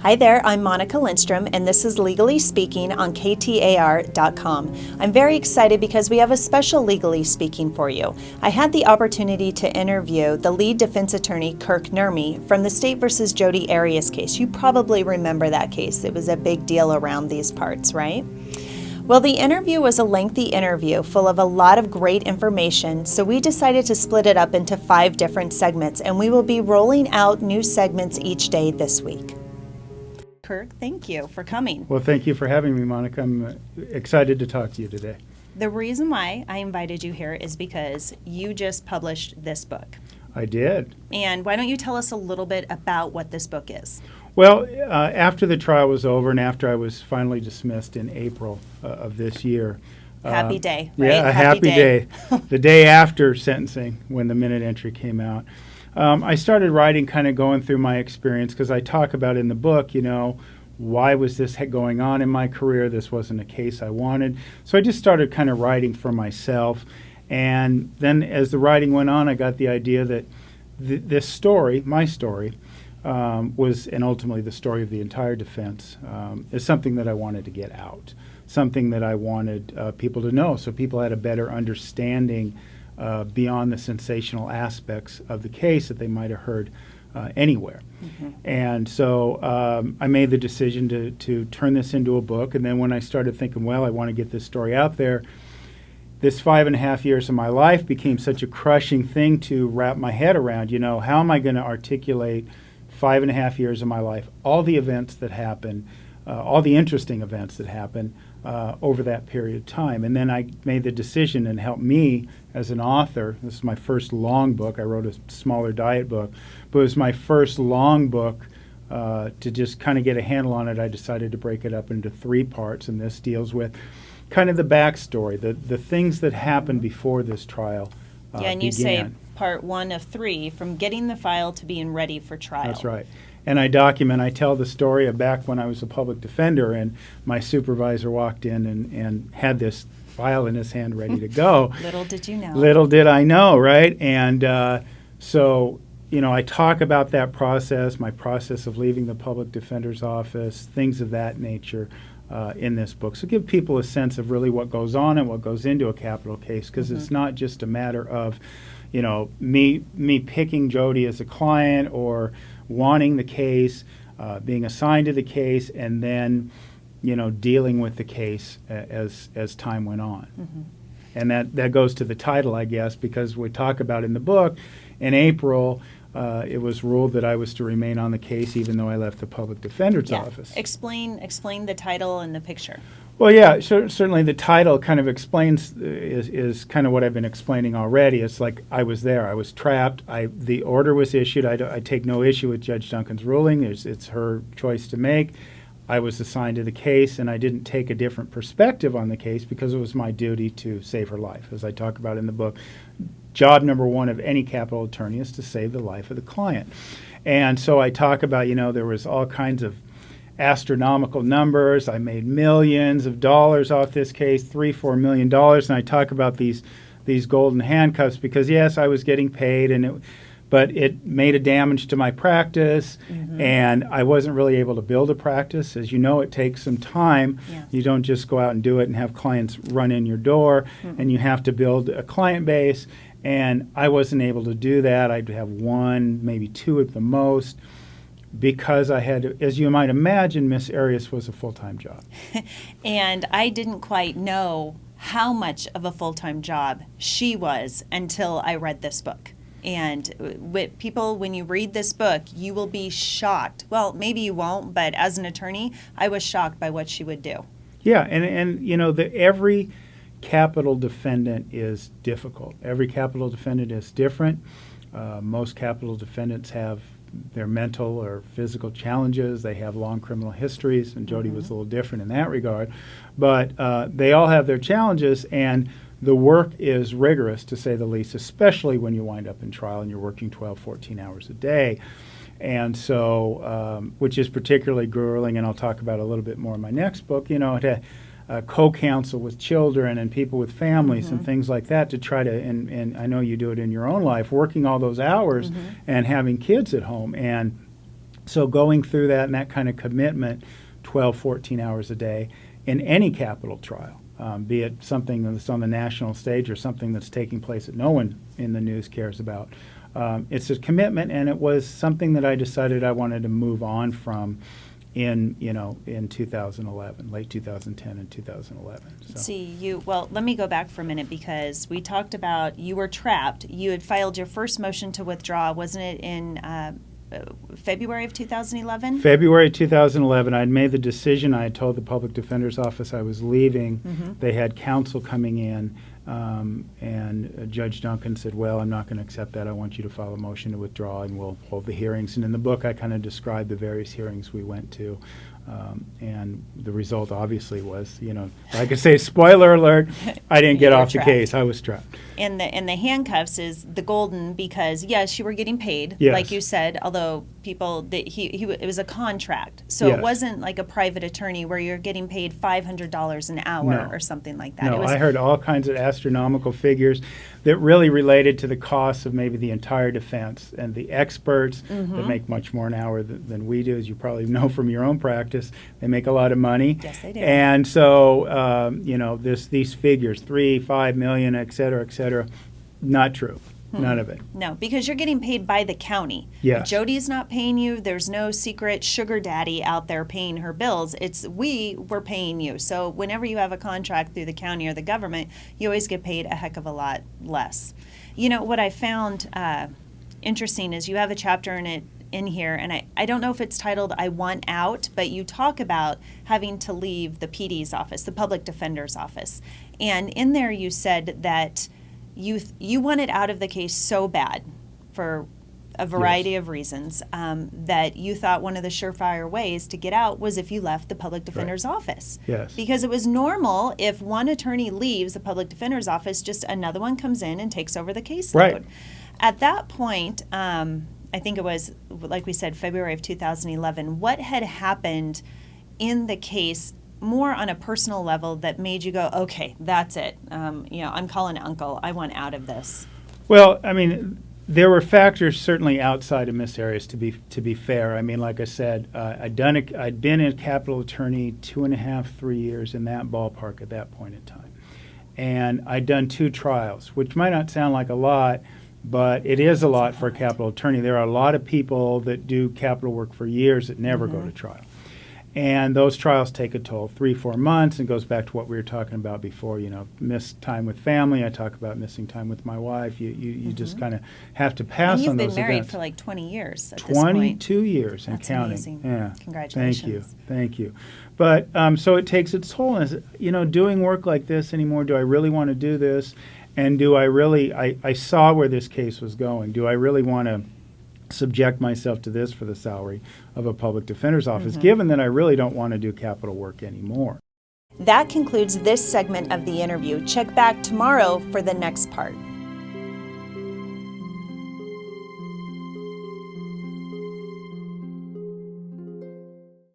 Hi there, I'm Monica Lindstrom, and this is Legally Speaking on KTAR.com. I'm very excited because we have a special Legally Speaking for you. I had the opportunity to interview the lead defense attorney, Kirk Nurmi, from the State versus Jodi Arias case. You probably remember that case. It was a big deal around these parts, right? Well, the interview was a lengthy interview full of a lot of great information, so we decided to split it up into 5 different segments, and we will be rolling out new segments each day this week. Kirk, thank you for coming. Well, thank you for having me, Monica. I'm excited to talk to you today. The reason why I invited you here is because you just published this book. I did. And why don't you tell us a little bit about what this book is? Well, after the trial was over and after I was finally dismissed in April of this year. Happy day, right? Yeah, a happy day. The day after sentencing, when the minute entry came out. I started writing, kind of going through my experience, because I talk about in the book, why was this going on in my career? This wasn't a case I wanted. So I just started kind of writing for myself. And then as the writing went on, I got the idea that this story, my story, was, and ultimately the story of the entire defense, is something that I wanted to get out, something that I wanted people to know, so people had a better understanding beyond the sensational aspects of the case that they might have heard anywhere. Mm-hmm. And so I made the decision to turn this into a book. And then when I started thinking, well, I want to get this story out there, this 5.5 years of my life became such a crushing thing to wrap my head around. How am I going to articulate 5.5 years of my life, all the events that happen, all the interesting events that happen over that period of time. And then I made the decision, and helped me as an author. This is my first long book. I wrote a smaller diet book, but it was my first long book. To just kind of get a handle on it, I decided to break it up into 3 parts, and this deals with kind of the backstory, the things that happened before this trial and you say part 1 of 3, from getting the file to being ready for trial. That's right. And I tell the story of back when I was a public defender and my supervisor walked in and had this file in his hand ready to go. Little did you know. Little did I know, right? And so, I talk about that process, my process of leaving the public defender's office, things of that nature in this book. So give people a sense of really what goes on and what goes into a capital case, because it's not just a matter of, me picking Jodi as a client or wanting the case, being assigned to the case, and then, dealing with the case as time went on. Mm-hmm. And that goes to the title, I guess, because we talk about in the book, in April, it was ruled that I was to remain on the case even though I left the public defender's office. Explain the title and the picture. Well, yeah, certainly the title kind of explains, is kind of what I've been explaining already. It's like I was there. I was trapped. The order was issued. I take no issue with Judge Duncan's ruling. It's her choice to make. I was assigned to the case, and I didn't take a different perspective on the case because it was my duty to save her life, as I talk about in the book. Job number 1 of any capital attorney is to save the life of the client. And so I talk about, there was all kinds of astronomical numbers. I made millions of dollars off this case, $3-4 million, and I talk about these golden handcuffs because, yes, I was getting paid, but it made a damage to my practice, and I wasn't really able to build a practice. As you know, it takes some time. Yeah. You don't just go out and do it and have clients run in your door, and you have to build a client base, and I wasn't able to do that. I'd have 1, maybe 2 at the most, because I had, as you might imagine, Miss Arias was a full-time job. And I didn't quite know how much of a full-time job she was until I read this book. And when you read this book, you will be shocked. Well, maybe you won't, but as an attorney, I was shocked by what she would do. Yeah, and every capital defendant is difficult. Every capital defendant is different. Most capital defendants have their mental or physical challenges. They have long criminal histories, and Jodi was a little different in that regard. But they all have their challenges, and the work is rigorous, to say the least, especially when you wind up in trial and you're working 12, 14 hours a day. And so, which is particularly grueling, and I'll talk about a little bit more in my next book, to co-counsel with children and people with families and things like that to try to, and I know you do it in your own life, working all those hours and having kids at home. And So going through that and that kind of commitment, 12, 14 hours a day in any capital trial, be it something that's on the national stage or something that's taking place that no one in the news cares about. It's a commitment, and it was something that I decided I wanted to move on from in 2011, late 2010 and 2011. So. Well, let me go back for a minute, because we talked about you were trapped. You had filed your first motion to withdraw, wasn't it, in February of 2011? February 2011, I had made the decision. I had told the Public Defender's Office I was leaving. Mm-hmm. They had counsel coming in, and Judge Duncan said, well, I'm not going to accept that. I want you to file a motion to withdraw, and we'll hold the hearings. And in the book, I kind of described the various hearings we went to. And the result obviously was, like I say, spoiler alert, I didn't get off the case. I was trapped. And the handcuffs is the golden, because yes, you were getting paid, Yes. like you said. Although it was a contract, so Yes. it wasn't like a private attorney where you're getting paid $500 an hour No. or something like that. No, I heard all kinds of astronomical figures that really related to the cost of maybe the entire defense, and the experts Mm-hmm. that make much more an hour than we do, as you probably know from your own practice. They make a lot of money. Yes, they do. And so, these figures, 3, 5 million, et cetera, not true. None of it. No, because you're getting paid by the county. Yes. Jody's not paying you. There's no secret sugar daddy out there paying her bills. We're paying you. So whenever you have a contract through the county or the government, you always get paid a heck of a lot less. What I found interesting is you have a chapter in here, and I don't know if it's titled I Want Out, but you talk about having to leave the PD's office, the Public Defender's Office. And in there you said that you wanted out of the case so bad for a variety of reasons, that you thought one of the surefire ways to get out was if you left the Public Defender's Office. Yes. Because it was normal, if one attorney leaves the Public Defender's Office, just another one comes in and takes over the caseload. Right. At that point, I think it was, like we said, February of 2011, what had happened in the case more on a personal level that made you go, okay, that's it. I'm calling Uncle. I want out of this. Well, I mean, there were factors certainly outside of Miss Arias, to be fair. I mean, like I said, I'd been a capital attorney 2.5, 3 years, in that ballpark at that point in time. And I'd done 2 trials, which might not sound like a lot, but it is a lot for a capital attorney. There are a lot of people that do capital work for years that never go to trial. And those trials take a toll, 3-4 months, and goes back to what we were talking about before, missed time with family. I talk about missing time with my wife. You just kind of have to pass on those events. And you've been married for like 20 years at this point. 22 years and That's counting. amazing. Yeah. Congratulations. Thank you. But so it takes its toll. And, doing work like this anymore, do I really want to do this? And do I really, I saw where this case was going. Do I really want to subject myself to this for the salary of a public defender's office, given that I really don't want to do capital work anymore? That concludes this segment of the interview. Check back tomorrow for the next part.